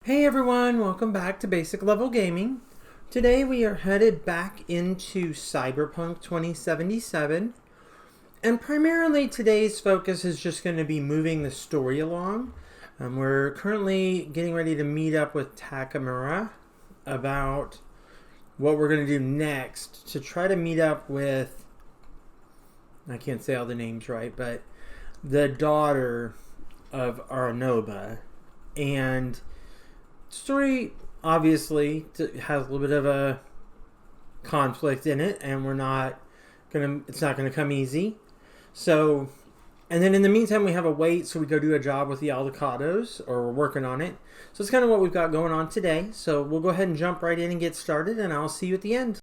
Hey everyone, welcome back to Basic Level Gaming. Today we are headed back into Cyberpunk 2077. And primarily today's focus is just going to be moving the story along. We're currently getting ready to meet up with Takemura about what we're going to do next to try to meet up with, I can't say all the names right, but the daughter of Aranoba. And story obviously has a little bit of a conflict in it, and it's not gonna come easy. So, and then in the meantime we have a wait, so we go do a job with the Aldacados, or we're working on it. So it's kind of what we've got going on today. So we'll go ahead and jump right in and get started, and I'll see you at the end.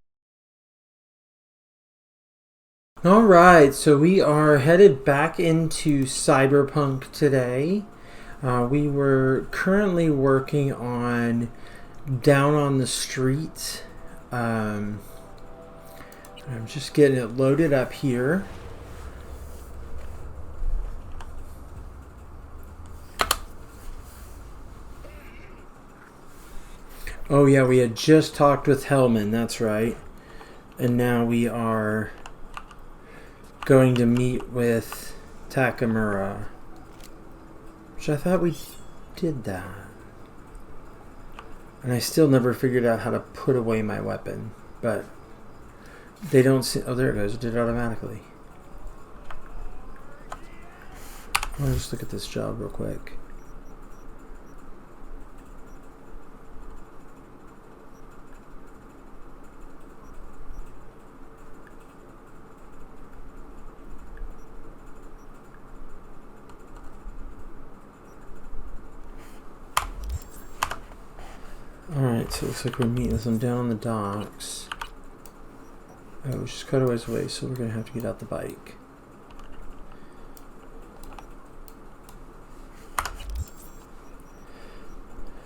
Alright, so we are headed back into Cyberpunk today. We were currently working on Down on the Street. I'm just getting it loaded up here. Oh yeah, we had just talked with Hellman, that's right. And now we are going to meet with Takemura. Which I thought we did that. And I still never figured out how to put away my weapon. But they don't see... Oh, there it goes. It did it automatically. I'll just look at this job real quick. Alright, so it looks like we're meeting them down on the docks. Oh, we just cut a ways away, so we're going to have to get out the bike.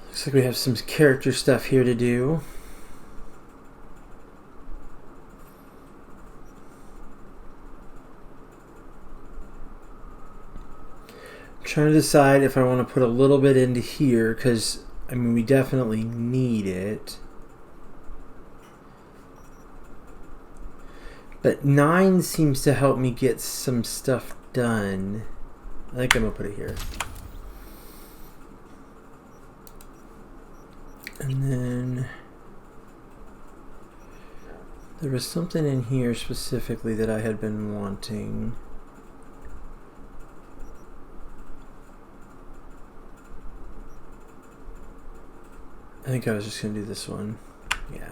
Looks like we have some character stuff here to do. I'm trying to decide if I want to put a little bit into here, because I mean, we definitely need it. But 9 seems to help me get some stuff done. I think I'm going to put it here. And then there was something in here specifically that I had been wanting. I think I was just going to do this one. Yeah.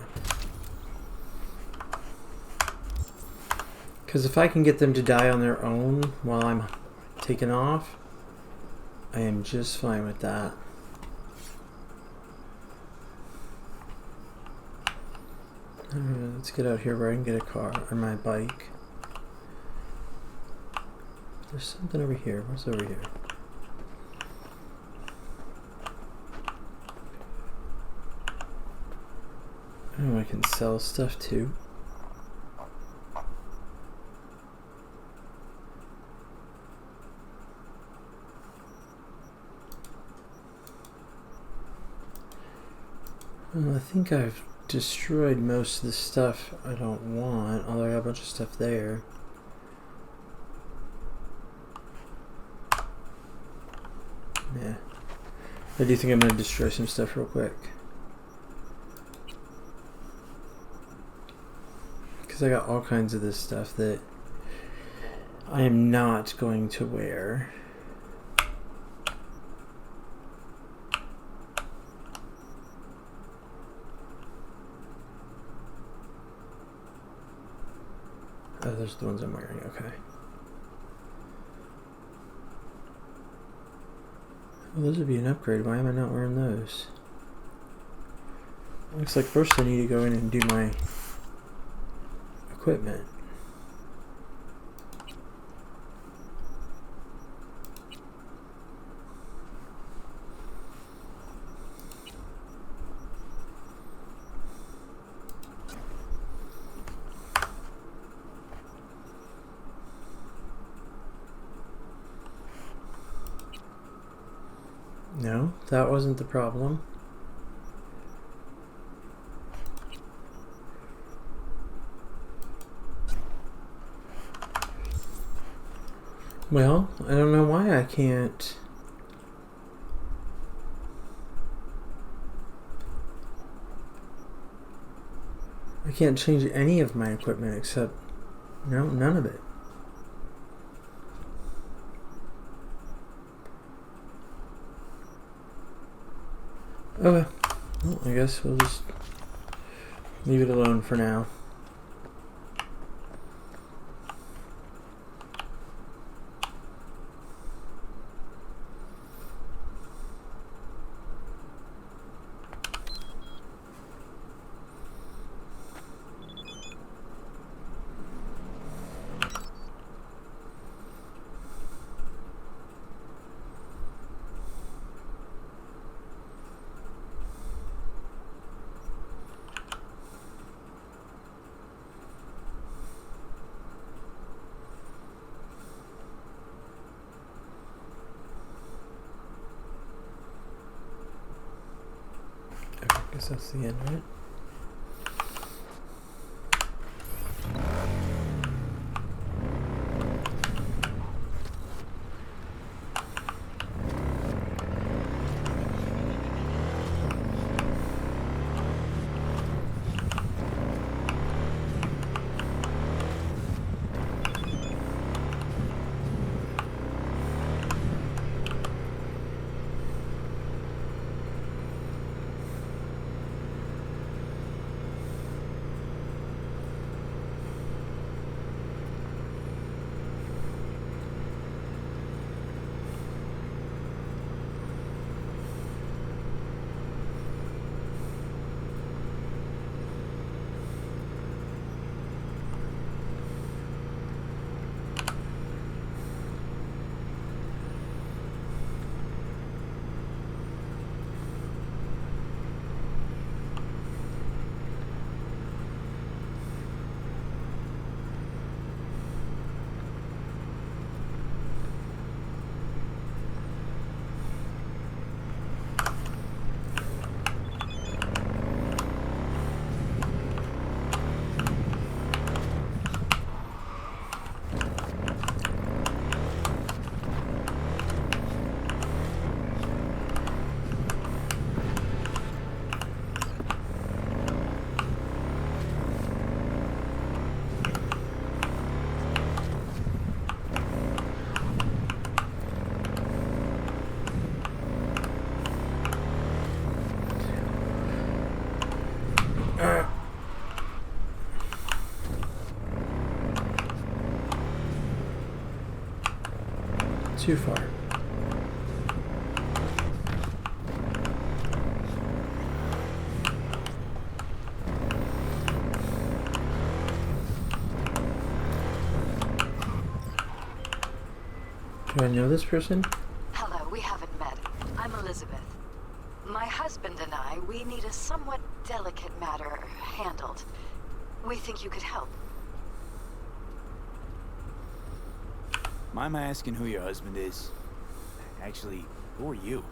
Because if I can get them to die on their own while I'm taking off, I am just fine with that. Let's get out here where I can get a car or my bike. There's something over here. What's over here? Oh, I can sell stuff too. Well, I think I've destroyed most of the stuff I don't want, although I got a bunch of stuff there. Yeah. I do think I'm going to destroy some stuff real quick. I got all kinds of this stuff that I am not going to wear. Oh, those are the ones I'm wearing, okay. Well, those would be an upgrade. Why am I not wearing those? Looks like first I need to go in and do my equipment. No, that wasn't the problem. Well, I don't know why I can't. I can't change any of my equipment except, no, none of it. Okay. Well, I guess we'll just leave it alone for now. I guess that's the end, right? Too far. Do I know this person? Hello, we haven't met. I'm Elizabeth. My husband and I, we need a somewhat delicate matter handled. We think you could help. Mind my asking who your husband is? Actually, who are you?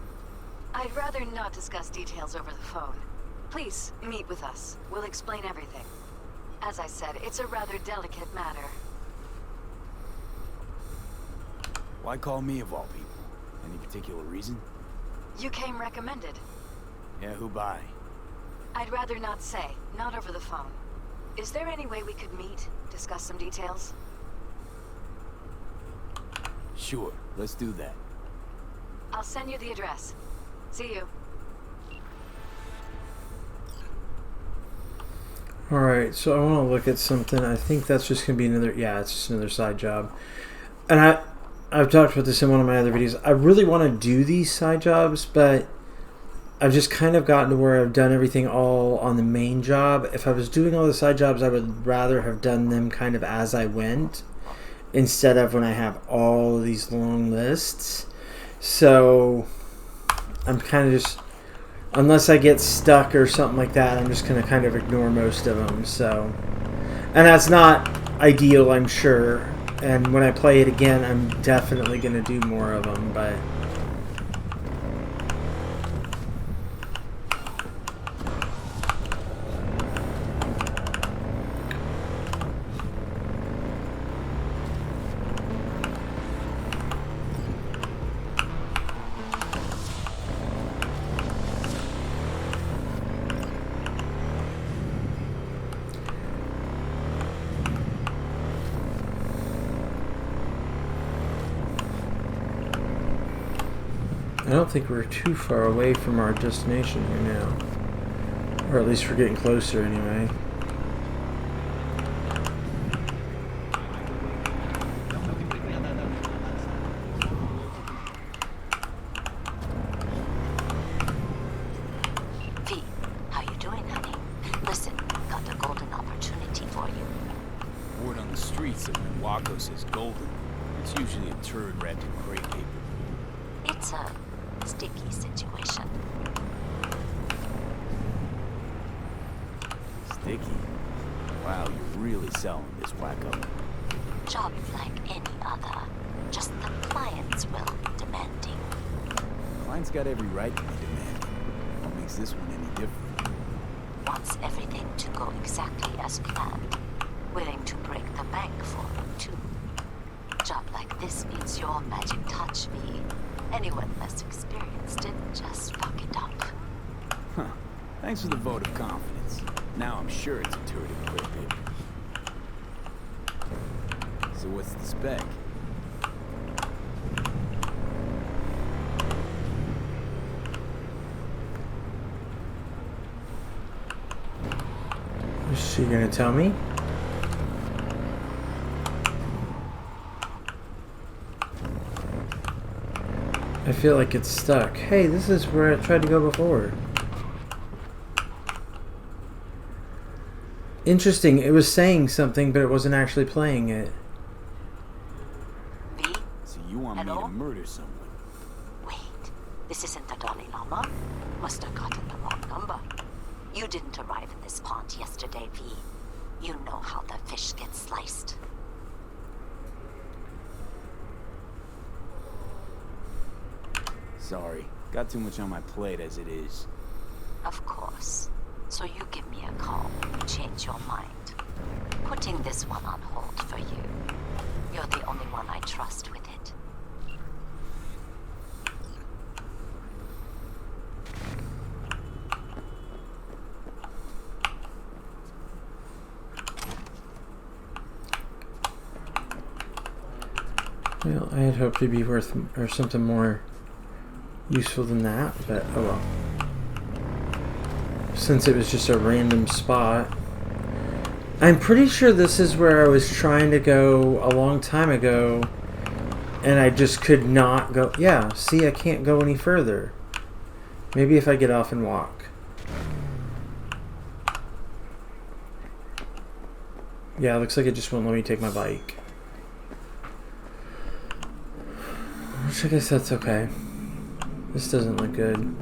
I'd rather not discuss details over the phone. Please, meet with us. We'll explain everything. As I said, it's a rather delicate matter. Why call me of all people? Any particular reason? You came recommended. Yeah, who by? I'd rather not say, not over the phone. Is there any way we could meet, discuss some details? Sure, let's do that. I'll send you the address. See you. Alright, so I want to look at something. I think that's just going to be another... Yeah, it's just another side job. And I've talked about this in one of my other videos. I really want to do these side jobs, but I've just kind of gotten to where I've done everything all on the main job. If I was doing all the side jobs, I would rather have done them kind of as I went, instead of when I have all of these long lists. So I'm kind of just, unless I get stuck or something like that, I'm just going to kind of ignore most of them. So, and that's not ideal, I'm sure. And when I play it again, I'm definitely going to do more of them, but... I don't think we're too far away from our destination here now. Or at least we're getting closer anyway. V, how you doing, honey? Listen, got a golden opportunity for you. Word on the streets that when Waco says golden, it's usually a turd wrapped in crepe paper. It's a sticky situation. Sticky? Wow, you're really selling this wacko. Job like any other. Just the client's will be demanding. Client's got every right to be demanding. What makes this one any different? Wants everything to go exactly as planned. Willing to break the bank for it, too. Job like this needs your magic touch, V. Anyone less experienced it just fuck it up. Huh. Thanks for the vote of confidence. Now I'm sure it's a turd in crepe paper. So what's the spec? Is she gonna tell me? I feel like it's stuck. Hey, this is where I tried to go before. Interesting, it was saying something, but it wasn't actually playing it. V? So you want me to murder someone? Wait, this isn't the Dalai Lama? Must have gotten the wrong number. You didn't arrive in this pond yesterday, V. You know how the fish get sliced. Sorry, got too much on my plate as it is. Of course. So you give me a call when you change your mind. Putting this one on hold for you. You're the only one I trust with it. Well, I had hoped it'd be worth or something more useful than that, but oh well. Since it was just a random spot. I'm pretty sure this is where I was trying to go a long time ago, and I just could not go. Yeah, see, I can't go any further. Maybe if I get off and walk. Yeah, it looks like it just won't let me take my bike. Which I guess that's okay. This doesn't look good.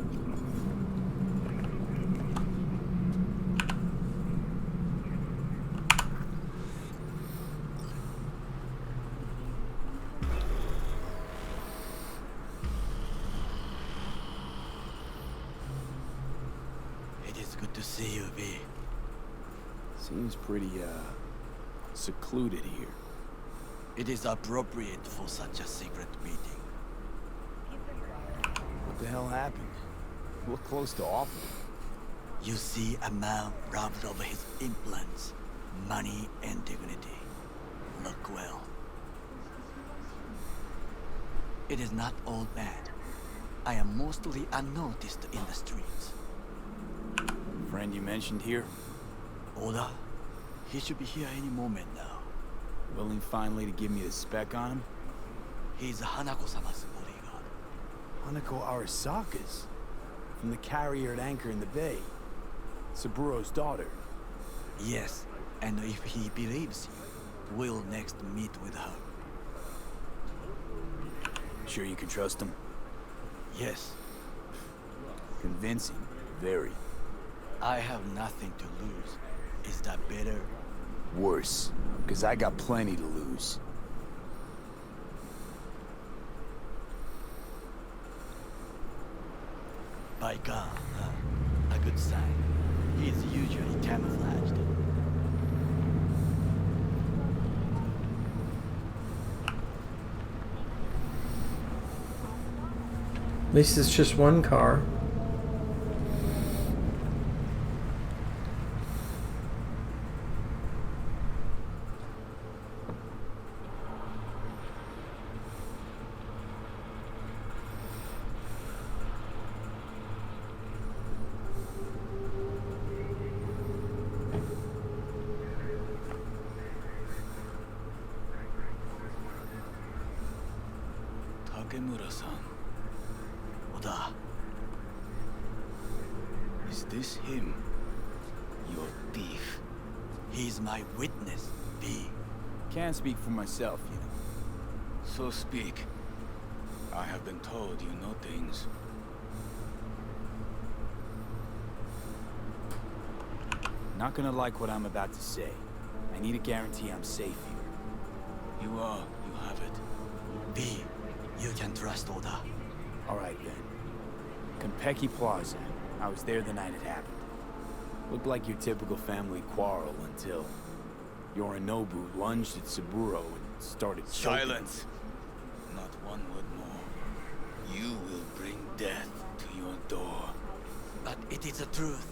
It is good to see you, V. Seems pretty, secluded here. It is appropriate for such a secret meeting. What the hell happened? Look close to awful. You see a man robbed of his implants, money and dignity. Look well. It is not all bad. I am mostly unnoticed in the streets. Friend you mentioned here? Oda? He should be here any moment now. Willing finally to give me the spec on him? He's Hanako-sama's bodyguard. Hanako Arasaka's? From the carrier at anchor in the bay. Saburo's daughter. Yes, and if he believes you, we'll next meet with her. Sure you can trust him? Yes, Convincing. Very. I have nothing to lose. Is that better? Worse. Because I got plenty to lose. By God, a good sign. He is usually camouflaged. At least it's just one car. Takemura-san. Oda. Is this him? Your thief. He's my witness, V. Can't speak for myself, you know. So speak. I have been told you know things. Not gonna like what I'm about to say. I need a guarantee I'm safe here. You have it. V, you can trust Oda. Alright then. Konpeki Plaza. I was there the night it happened. Looked like your typical family quarrel until Yorinobu lunged at Saburo and started choking. Silence! Not one word more. You will bring death to your door. But it is the truth.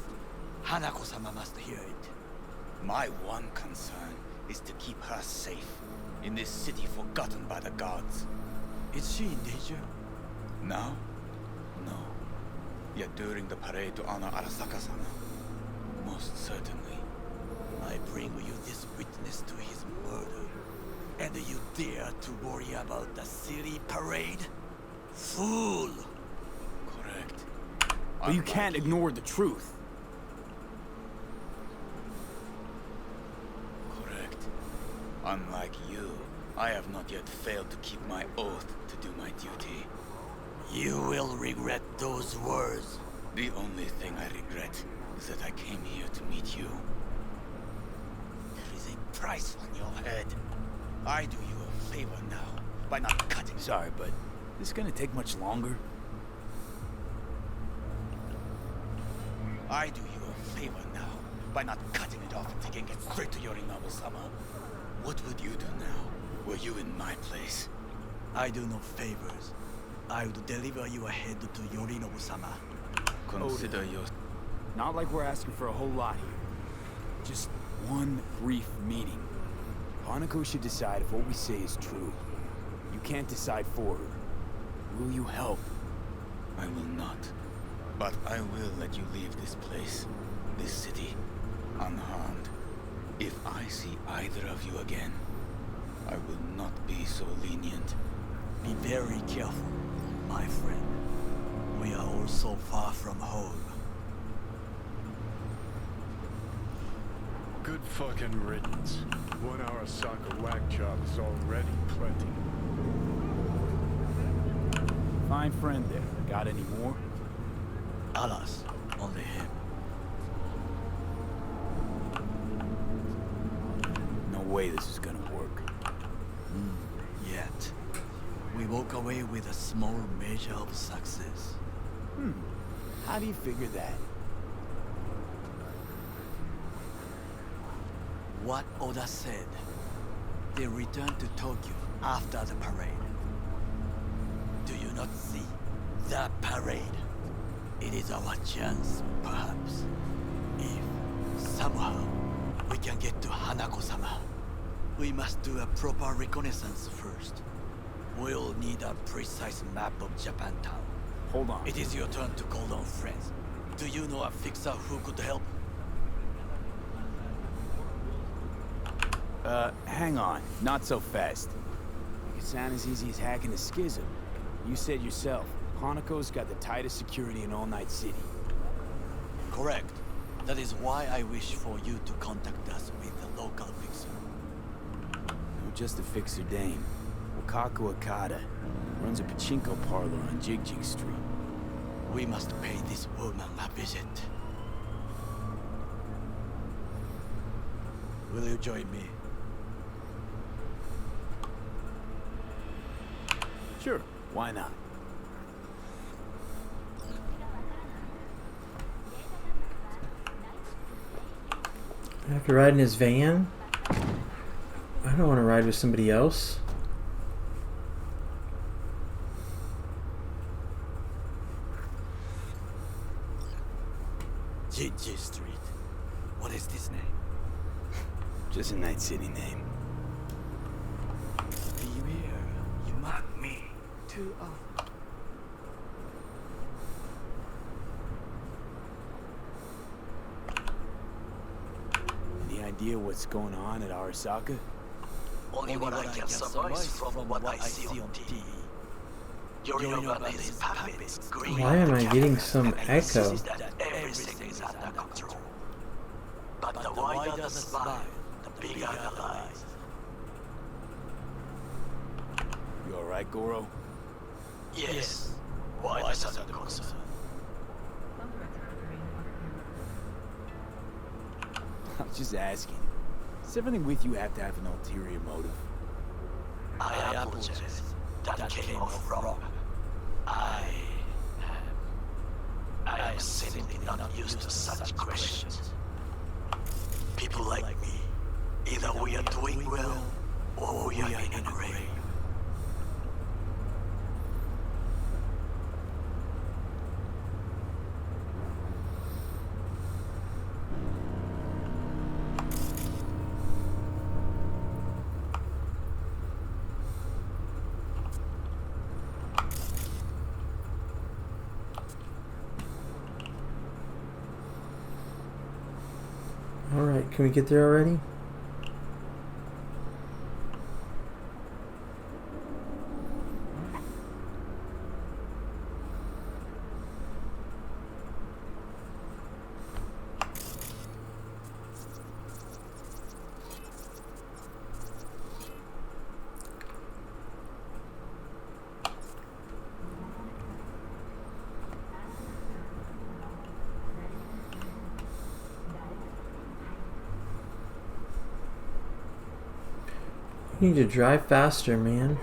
Hanako-sama must hear it. My one concern is to keep her safe in this city forgotten by the gods. Is she in danger? Now? No. Yet during the parade to honor Arasaka-sama, most certainly. I bring you this witness to his murder. And you dare to worry about the city parade? Fool! Correct. But you can't ignore the truth. Correct. Unlike you, I have not yet failed to keep my oath to do my duty. You will regret those words. The only thing I regret is that I came here to meet you. There is a price on your head. I do you a favor now by not cutting. Sorry, but this is gonna take much longer. I do you a favor now by not cutting it off and taking it straight to Yorinobu-sama. What would you do now, were you in my place? I do no favors. I would deliver you ahead to Yorinobu-sama. Consider your... Not like we're asking for a whole lot here. Just one brief meeting. Hanako should decide if what we say is true. You can't decide for her. Will you help? I will not. But I will let you leave this place, this city, unharmed. If I see either of you again, I will not be so lenient. Be very careful, my friend. We are all so far from home. Good fucking riddance. 1 Arasaka whack job is already plenty. Fine friend there. Got any more? Alas, only him. No way this is gonna work. Yet. We walk away with a small measure of success. How do you figure that? What Oda said. They returned to Tokyo after the parade. Do you not see? The parade. It is our chance, perhaps. If, somehow, we can get to Hanako-sama. We must do a proper reconnaissance first. We'll need a precise map of Japantown. Hold on. It is your turn to call on friends. Do you know a fixer who could help? Hang on. Not so fast. It could sound as easy as hacking a schism. You said yourself, Hanako's got the tightest security in All Night City. Correct. That is why I wish for you to contact us with the local fixer. No, just a fixer dame. Wakaku Okada. Runs a pachinko parlor on Jig Jig Street. We must pay this woman a visit. Will you join me? Sure, why not? I have to ride in his van? I don't want to ride with somebody else. Jiji Street. What is this name? Just a Night City name. Beware, you mock me. Too Any idea what's going on at Arasaka? Only what I can surmise from what I see on TV. Yorinoba's puppets scream. Why am I getting some echo? That everything is under control. But the wider the spine, the bigger the lies. You alright, Goro? Yes. Why the sudden concern? I'm just asking. Does everything with you have to have an ulterior motive? I apologize. That came off wrong. I am simply not used to such questions. People like me, either we are doing well, or we are in a grave. Alright, can we get there already? You need to drive faster, man.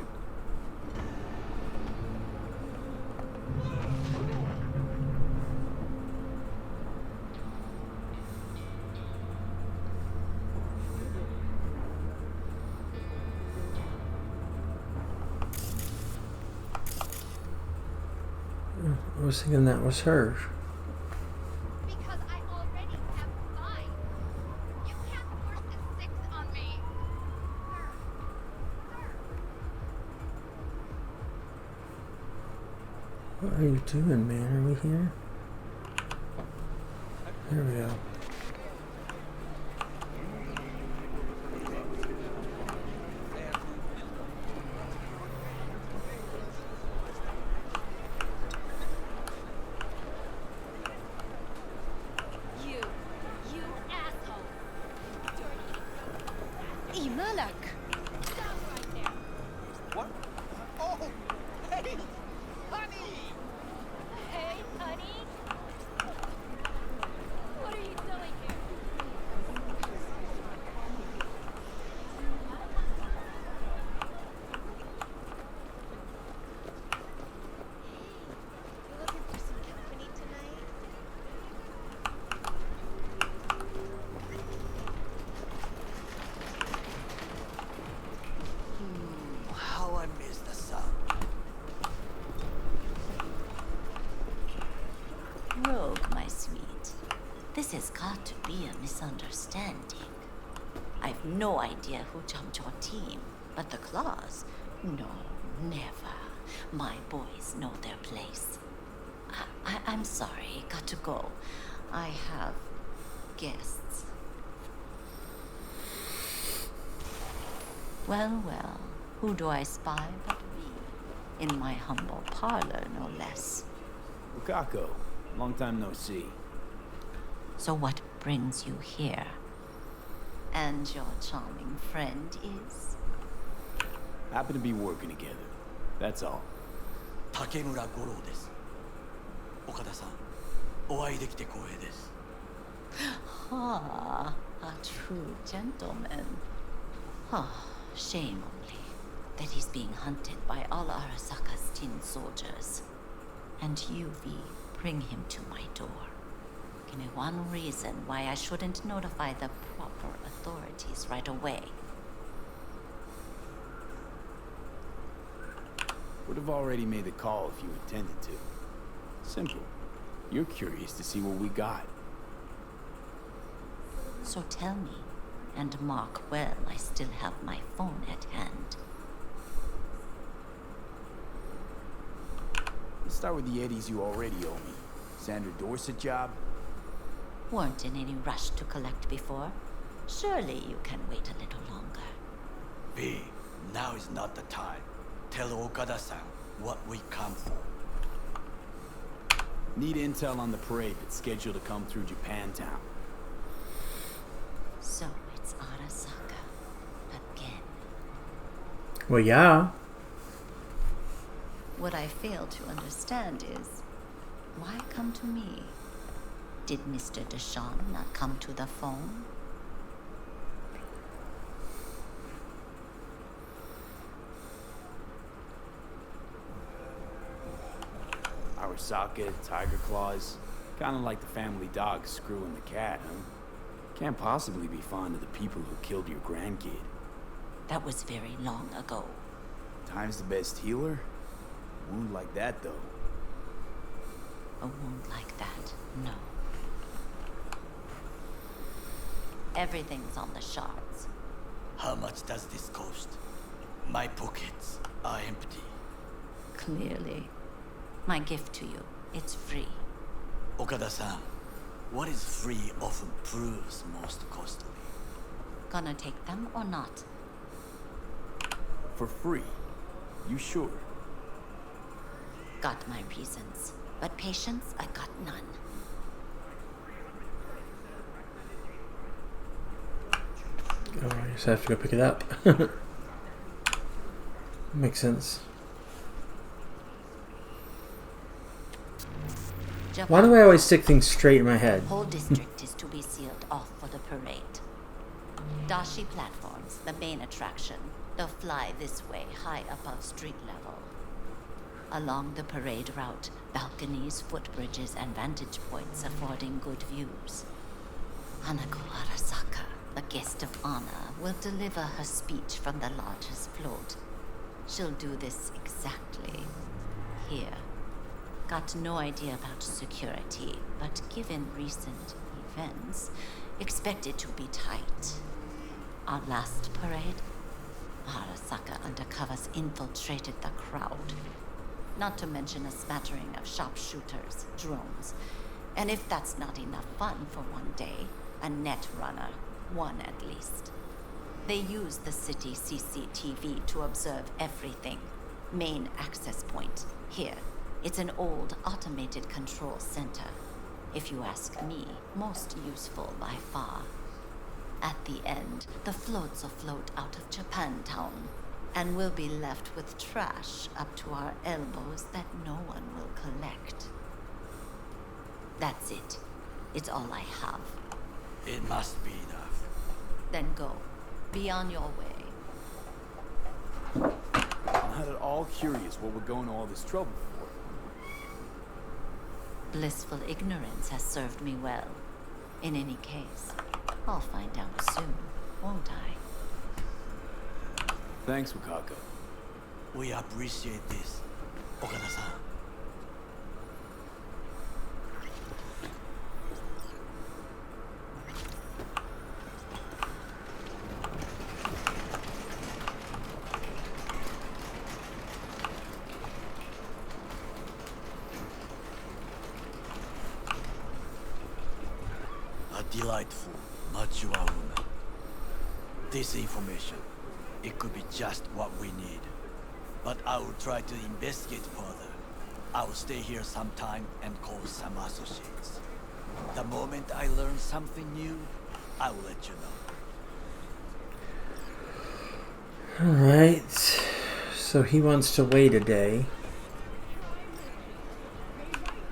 I was thinking that was her. Because I already have mine. You can't force the 6 on me. What are you doing, man? Are we here? There we go. You asshole. Imalak. Stop right there. What? Oh, hey, honey! Hey, honey. What are you doing here? You looking for some company tonight? How I miss the sun. Rogue, my sweet. This has got to be a misunderstanding. I've no idea who jumped your team, but the claws? No, never. My boys know their place. I'm sorry, got to go. I have guests. Well, well, who do I spy but thee? In my humble parlor, no less. Wakako, long time no see. So what brings you here? And your charming friend is? Happen to be working together. That's all. Takemura Goro です。岡田さん、お会いできて光栄です。 Ah, a true gentleman. Ah, shame only that he's being hunted by all Arasaka's tin soldiers. And you, V, bring him to my door. Give me one reason why I shouldn't notify the proper authorities right away. Would have already made the call if you intended to. Simple. You're curious to see what we got. So tell me, and mark well I still have my phone at hand. Let's start with the eddies you already owe me. Sandra Dorset job? Weren't in any rush to collect before. Surely you can wait a little longer. V, now is not the time. Tell Okada-san, what we come for. Need intel on the parade that's scheduled to come through Japantown. So it's Arasaka again. Well, yeah. What I fail to understand is, why come to me? Did Mr. Deshawn not come to the phone? Arasaka, Tiger Claws. Kind of like the family dog screwing the cat, huh? Can't possibly be fond of the people who killed your grandkid. That was very long ago. Time's the best healer? A wound like that, though. A wound like that, no. Everything's on the shards. How much does this cost? My pockets are empty. Clearly. My gift to you, it's free. Okada-san, what is free often proves most costly. Gonna take them or not? For free? You sure? Got my reasons, but patience, I got none. Oh, I guess I have to go pick it up. Makes sense. Why do I always stick things straight in my head? Whole district is to be sealed off for the parade. Dashi platforms, the main attraction. They'll fly this way, high above street level. Along the parade route, balconies, footbridges, and vantage points affording good views. Hanaka Arasaka, the guest of honor, will deliver her speech from the largest float. She'll do this exactly here. Got no idea about security, but given recent events, expect it to be tight. Our last parade, Arasaka undercovers infiltrated the crowd. Not to mention a smattering of sharpshooters, drones, and if that's not enough fun for one day, a net runner, one at least. They use the city CCTV to observe everything. Main access point, here. It's an old automated control center. If you ask me, most useful by far. At the end, the floats will float out of Japantown, and we'll be left with trash up to our elbows that no one will collect. That's it. It's all I have. It must be enough. Then go. Be on your way. I'm not at all curious what we're going to all this trouble for. Blissful ignorance has served me well. In any case, I'll find out soon, won't I? Thanks, Wakako. We appreciate this, Okada-san. A delightful, mature woman. This information, it could be just what we need. But I will try to investigate further. I will stay here some time and call some associates. The moment I learn something new, I will let you know. Alright. So he wants to wait a day.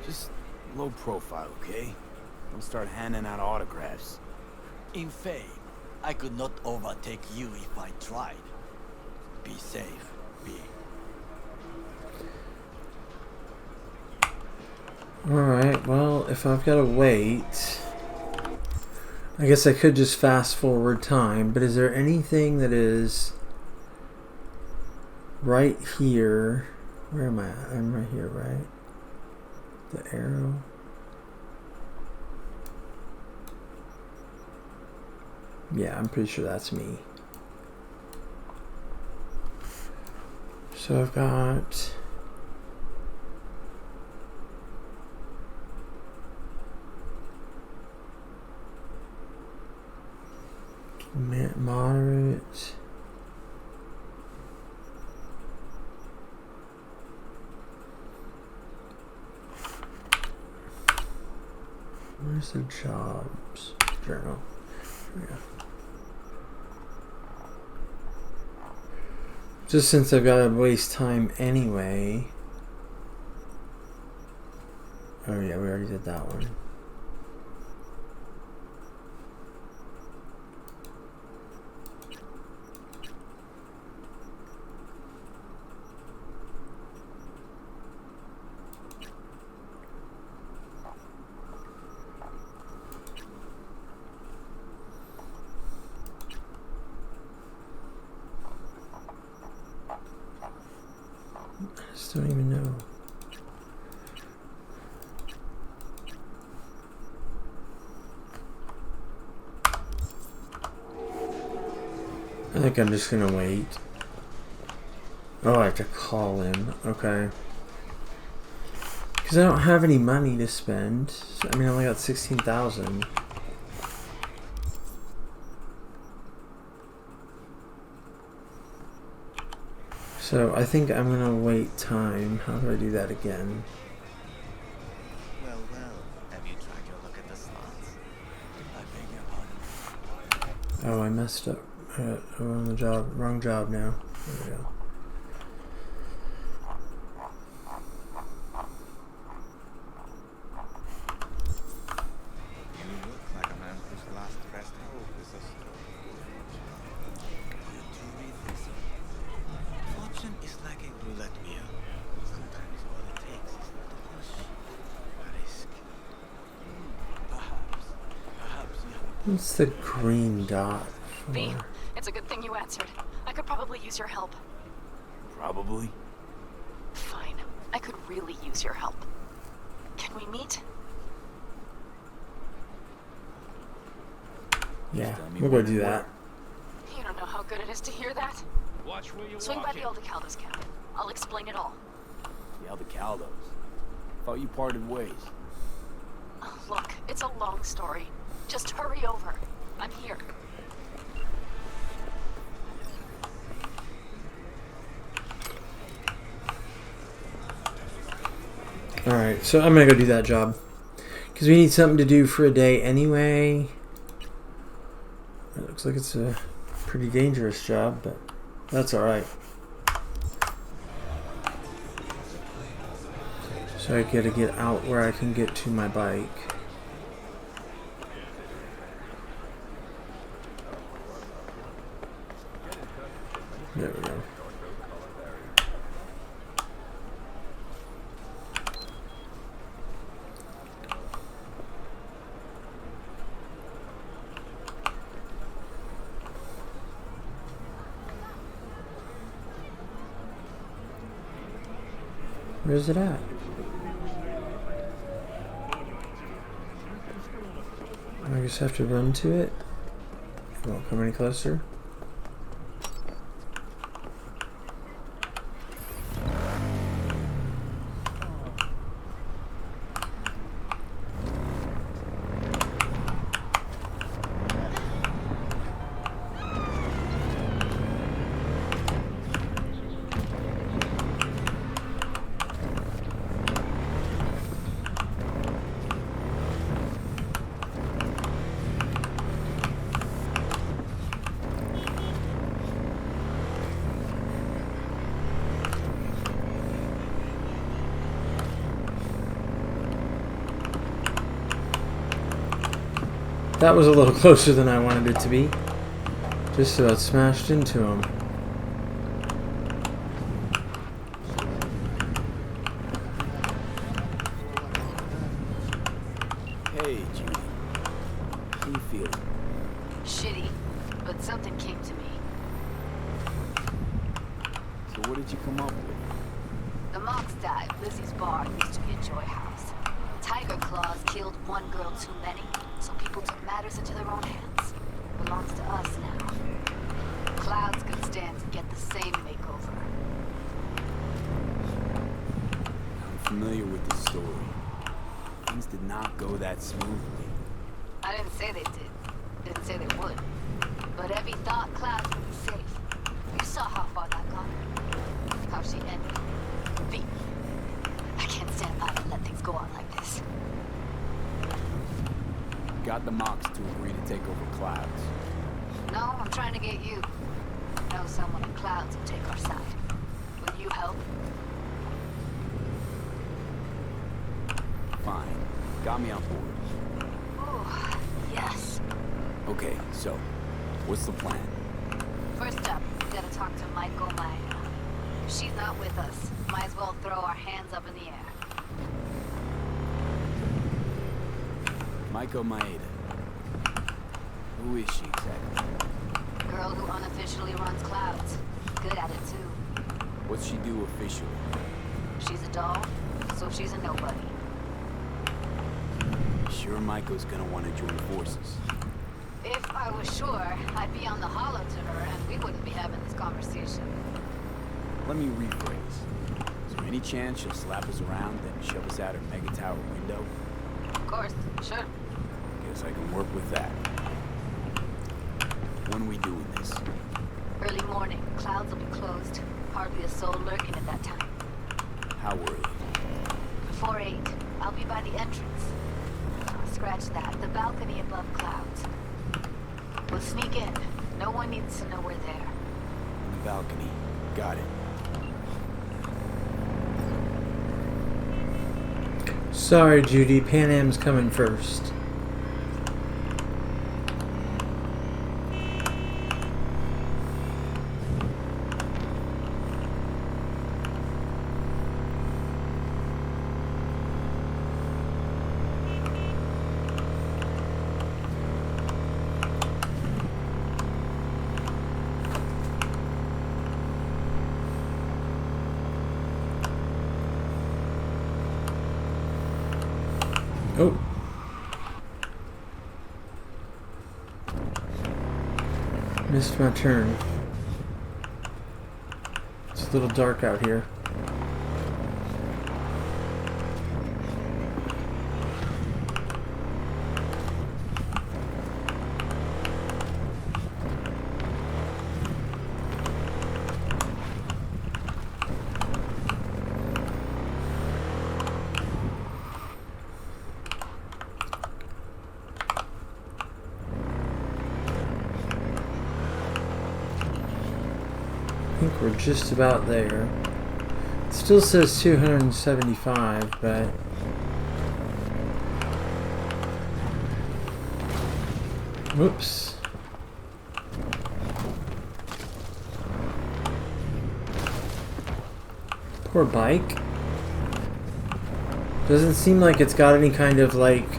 Just low profile, okay? Don't start handing out autographs. In fame, I could not overtake you if I tried. Be safe, B. Alright, well, if I've got to wait, I guess I could just fast forward time, but is there anything that is right here? Where am I at? I'm right here, right? The arrow. Yeah, I'm pretty sure that's me. So I've got... moderate. Where's the jobs journal? There we go. Just since I've got to waste time anyway. Oh yeah, we already did that one. I just don't even know. I think I'm just gonna wait. Oh, I have to call him. Okay. Because I don't have any money to spend. I mean, I only got 16,000. So I think I'm gonna wait time. How do I do that again? Well, have you tried your look at the slots? I beg your pardon. Oh, I messed up. I'm on the job. Wrong job now. There we go. You look like a man whose last best hope is a story. You do read this. Fortune is like a roulette wheel. Sometimes all it takes is a push, a risk. Perhaps you have a What's the green dot V, for? it's a good thing you answered. I could probably use your help. Probably. Fine. I could really use your help. Can we meet? Yeah, Tell me we'll go when do and that. You don't know how good it is to hear that. Watch where you Swing by the Aldacados camp. I'll explain it all. The Aldacados. Thought you parted ways. Oh, look, it's a long story. Just hurry over. I'm here. Alright, so I'm gonna go do that job. Because we need something to do for a day anyway. It looks like it's a pretty dangerous job, but that's alright. So I gotta get out where I can get to my bike. There we go. Where's it at? I just have to run to it. It won't come any closer. That was a little closer than I wanted it to be. Just about smashed into him. Hey, Judy. How you feeling? Shitty, but something came to me. So what did you come up with? The Mox died. Lizzie's bar used to be a joy house. Tiger Claws killed one girl too many, so people took matters into their own hands. Belongs to us now. Clouds could stand to get the same makeover. I'm familiar with the story. Things did not go that smoothly. I didn't say they did. Didn't say they would. But Evie thought Clouds would be safe. You saw how far that got her. How she ended. V. I can't stand by and let things go on like this. got the Mox to agree to take over Clouds. No, I'm trying to get you. Know someone in Clouds will take our side. Will you help? Fine. Got me on board. Oh, yes. Okay, so, what's the plan? First up, we gotta talk to Maiko Maeda. If she's not with us, might as well throw our hands up in the air. Maiko Maeda. Who is she exactly? Girl who unofficially runs Clouds. Good at it, too. What's she do officially? She's a doll, so she's a nobody. Sure Maiko's gonna want to join forces. If I was sure, I'd be on the hollow to her and we wouldn't be having this conversation. Let me rephrase. Is there any chance she'll slap us around, then shove us out her mega tower window? Of course, sure. Guess I can work with that. When are we doing this? Early morning, Clouds will be closed. Hardly a soul lurking at that time. How early? Before 8, I'll be by the entrance. Scratch that, the balcony above Clouds. We'll sneak in. No one needs to know we're there. The balcony. Got it. Sorry, Judy. Panam's coming first. Oh. Missed my turn. It's a little dark out here. I think we're just about there. It still says 275, but whoops. Poor bike. Doesn't seem like it's got any kind of like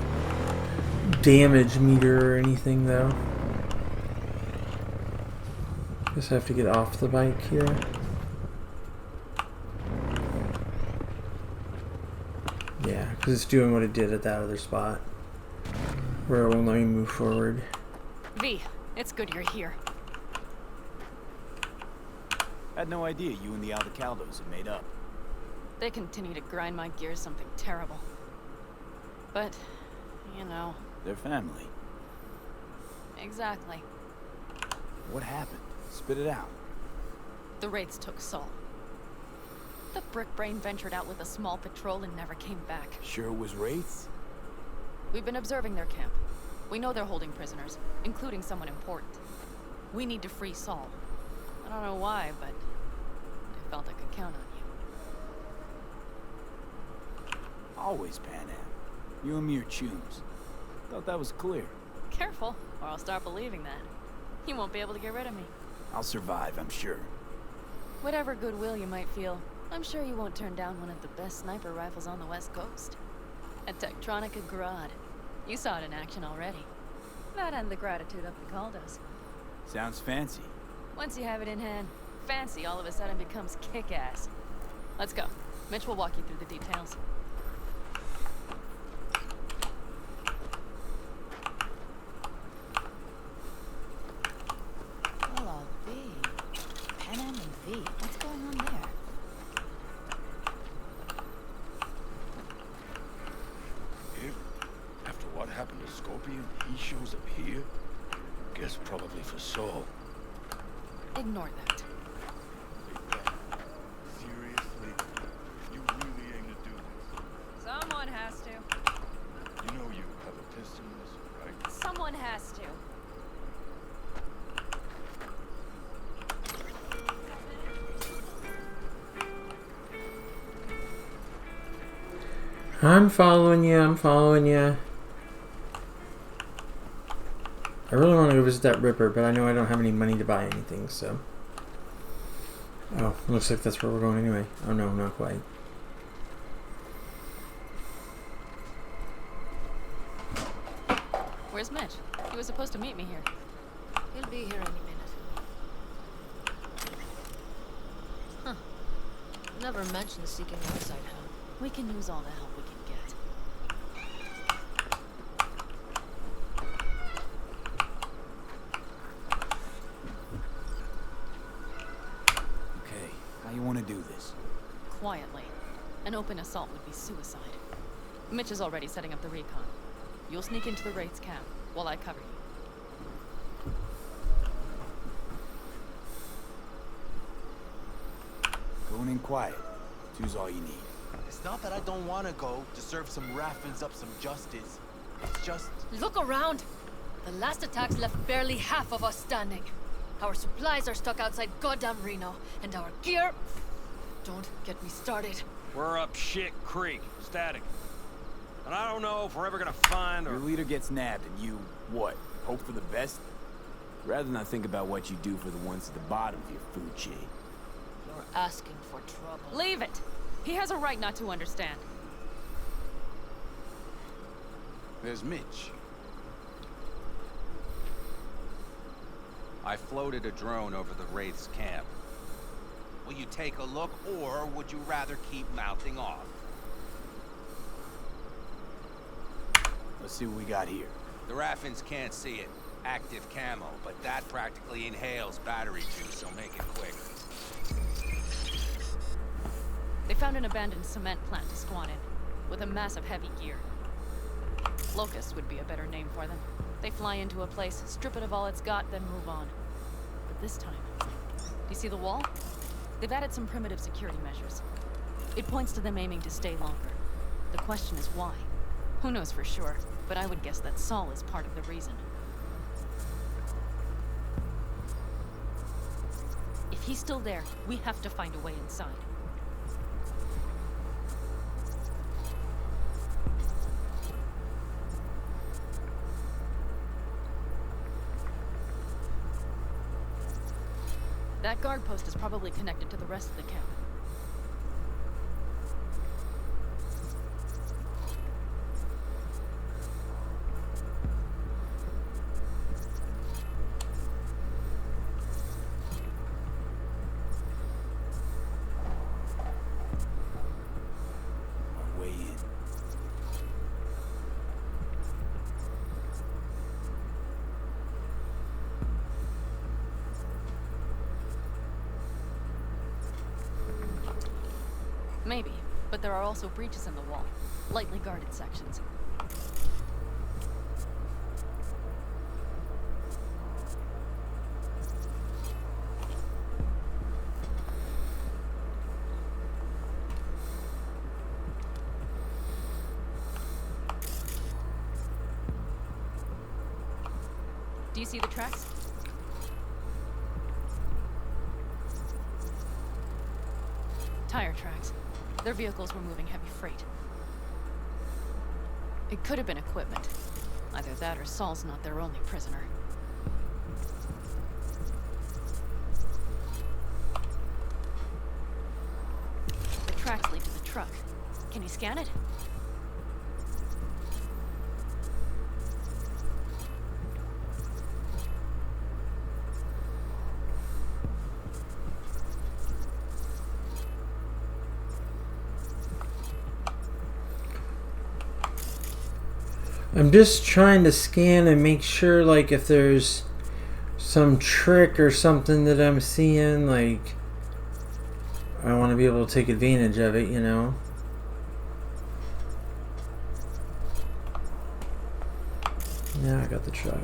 damage meter or anything though. Guess I have to get off the bike here. Yeah, because it's doing what it did at that other spot. Where it won't let me move forward. V, it's good you're here. Had no idea you and the Aldacados had made up. They continue to grind my gears something terrible. But, you know. They're family. Exactly. What happened? Spit it out. The Wraiths took Saul. The brick brain ventured out with a small patrol and never came back. Sure it was Wraiths? We've been observing their camp. We know they're holding prisoners, including someone important. We need to free Saul. I don't know why, but I felt I could count on you. Always Panam. You and me are chums. Thought that was clear. Careful, or I'll start believing that. You won't be able to get rid of me. I'll survive, I'm sure. Whatever goodwill you might feel, I'm sure you won't turn down one of the best sniper rifles on the West Coast. A Tektronica Grad. You saw it in action already. That and the gratitude of the Caldos. Sounds fancy. Once you have it in hand, fancy all of a sudden becomes kick-ass. Let's go. Mitch will walk you through the details. Hello, V. Panam and V. What's going on there? Him? After what happened to Scorpion, he shows up here? Guess probably for Saul. Ignore that. Seriously? You really aim to do this? Someone has to. You know you have a pistol in this, right? has to. I'm following you. I'm following you. I really want to go visit that Ripper, but I know I don't have any money to buy anything, so. Oh, looks like that's where we're going anyway. Oh no, not quite. Where's Mitch? He was supposed to meet me here. He'll be here any minute. Huh. Never mentioned seeking outside help. We can use all the help we can get. Okay, how you want to do this? Quietly. An open assault would be suicide. Mitch is already setting up the recon. You'll sneak into the Wraith's camp while I cover you. Going in quiet. Two's all you need. It's not that I don't want to go to serve some Raffins up some justice. It's just... Look around! The last attacks left barely half of us standing. Our supplies are stuck outside goddamn Reno, and our gear... Don't get me started. We're up shit creek, static. And I don't know if we're ever gonna find Your or... leader gets nabbed and you, what, hope for the best? Rather not think about what you do for the ones at the bottom of your food chain. You're asking for trouble. Leave it! He has a right not to understand. There's Mitch. I floated a drone over the Wraith's camp. Will you take a look, or would you rather keep mouthing off? Let's see what we got here. The Raffins can't see it. Active camo, but that practically inhales battery juice, so make it quick. They found an abandoned cement plant to squat in, with a massive heavy gear. Locusts would be a better name for them. They fly into a place, strip it of all it's got, then move on. But this time, do you see the wall? They've added some primitive security measures. It points to them aiming to stay longer. The question is why? Who knows for sure, but I would guess that Saul is part of the reason. If he's still there, we have to find a way inside. That guard post is probably connected to the rest of the camp. Our way in. Maybe, but there are also breaches in the wall, lightly guarded sections. Do you see the tracks? Tire tracks. Their vehicles were moving heavy freight. It could have been equipment. Either that or Saul's not their only prisoner. The tracks lead to the truck. Can you scan it? I'm just trying to scan and make sure, like, if there's some trick or something that I'm seeing, like, I want to be able to take advantage of it, you know? Yeah, I got the truck.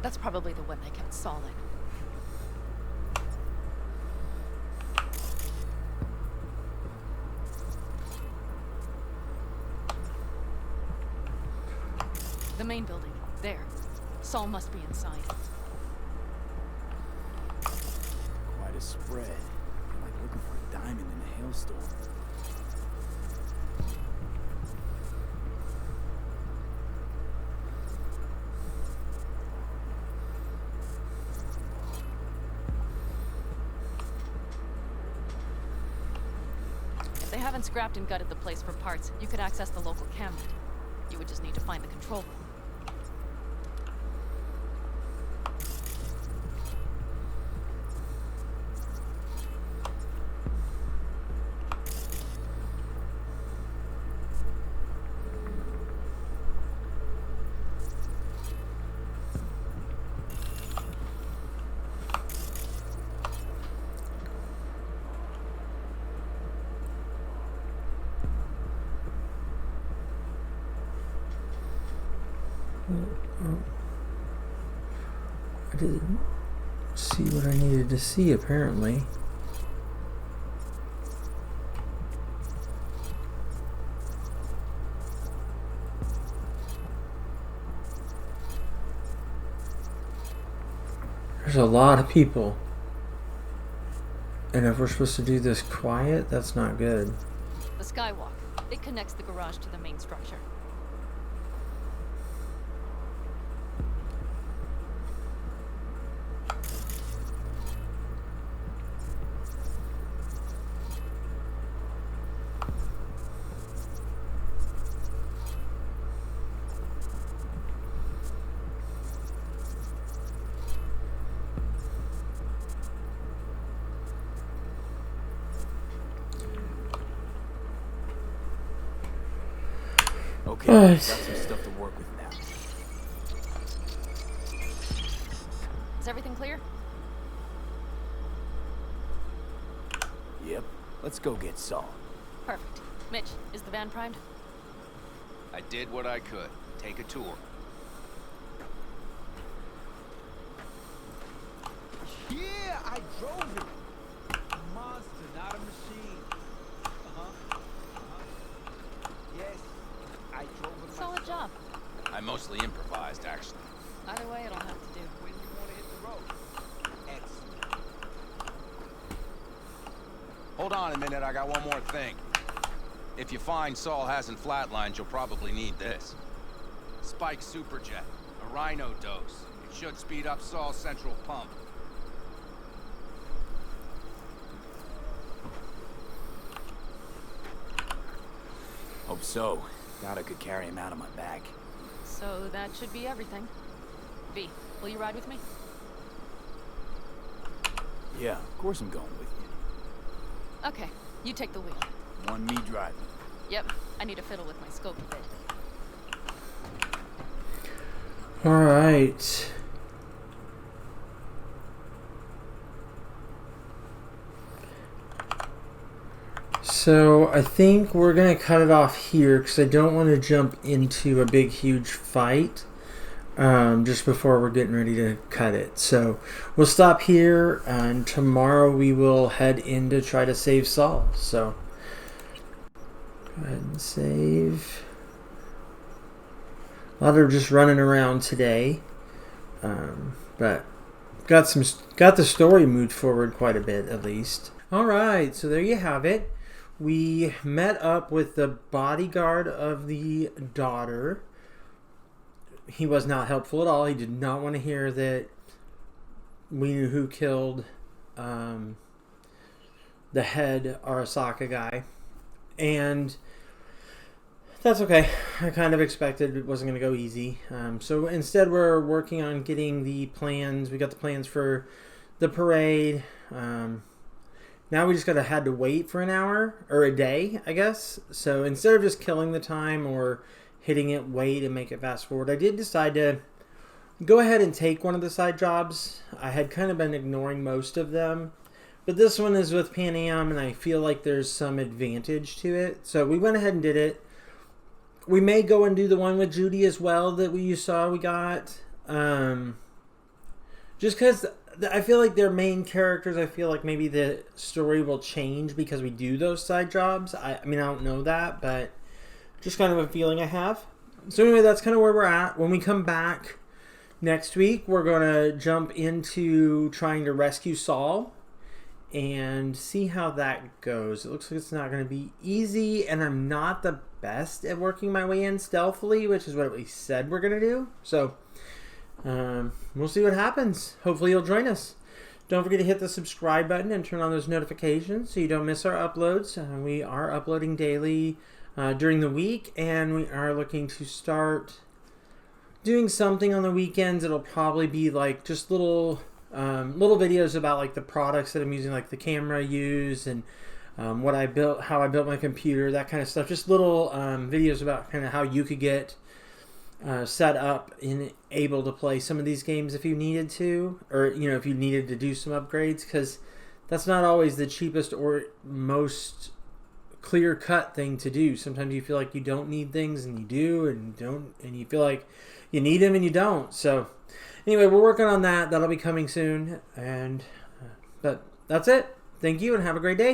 That's probably the one they kept Saul in. The main building. There. Saul must be inside. Quite a spread. Like looking for a diamond in a hailstorm. If they haven't scrapped and gutted the place for parts, you could access the local cam net. You would just need to find the control room. I didn't see what I needed to see, apparently. There's a lot of people. And if we're supposed to do this quiet, that's not good. The skywalk. It connects the garage to the main structure. Okay, got some stuff to work with now. Is everything clear? Yep. Let's go get Saul. Perfect. Mitch, is the van primed? I did what I could. Take a tour. Yeah, I drove it. A monster, not a machine. Yes, I drove it. Solid job. I mostly improvised, actually. Either way, it'll have to do. When you want to hit the road. Excellent. Hold on a minute, I got one more thing. If you find Saul hasn't flatlined, you'll probably need this. Spike Superjet, a rhino dose. It should speed up Saul's central pump. Hope so. Doubt I could carry him out on my back. So that should be everything. V, will you ride with me? Yeah, of course I'm going with you. Okay, you take the wheel. Want me driving? Yep, I need to fiddle with my scope a bit. Alright. So I think we're going to cut it off here because I don't want to jump into a big huge fight just before we're getting ready to cut it. So we'll stop here, and tomorrow we will head in to try to save Saul. So go ahead and save. A lot of just running around today, but got the story moved forward quite a bit at least. All right, so there you have it. We met up with the bodyguard of the daughter. He was not helpful at all. He did not want to hear that we knew who killed the head Arasaka guy. And that's okay. I kind of expected it wasn't going to go easy. So instead we're working on getting the plans. We got the plans for the parade. Now we just had to wait for an hour or a day, I guess. So instead of just killing the time or hitting it, wait and make it fast forward, I did decide to go ahead and take one of the side jobs. I had kind of been ignoring most of them, but this one is with Panam, and I feel like there's some advantage to it. So we went ahead and did it. We may go and do the one with Judy as well that you saw we got. Just because I feel like they're main characters. I feel like maybe the story will change because we do those side jobs. I mean, I don't know that, but just kind of a feeling I have. So anyway, that's kind of where we're at. When we come back next week, we're going to jump into trying to rescue Saul and see how that goes. It looks like it's not going to be easy, and I'm not the best at working my way in stealthily, which is what we said we're going to do. So we'll see what happens. Hopefully you'll join us. Don't forget to hit the subscribe button and turn on those notifications so you don't miss our uploads. We are uploading daily during the week, and we are looking to start doing something on the weekends. It'll probably be like just little videos about like the products that I'm using, like the camera I use, and what I built, how I built my computer, that kind of stuff. Just little videos about kind of how you could get set up and able to play some of these games if you needed to, or if you needed to do some upgrades, because that's not always the cheapest or most clear-cut thing to do. Sometimes you feel like you don't need things, and you do, and you don't, and you feel like you need them and you don't. So anyway, we're working on that. That'll be coming soon, and but that's it. Thank you and have a great day.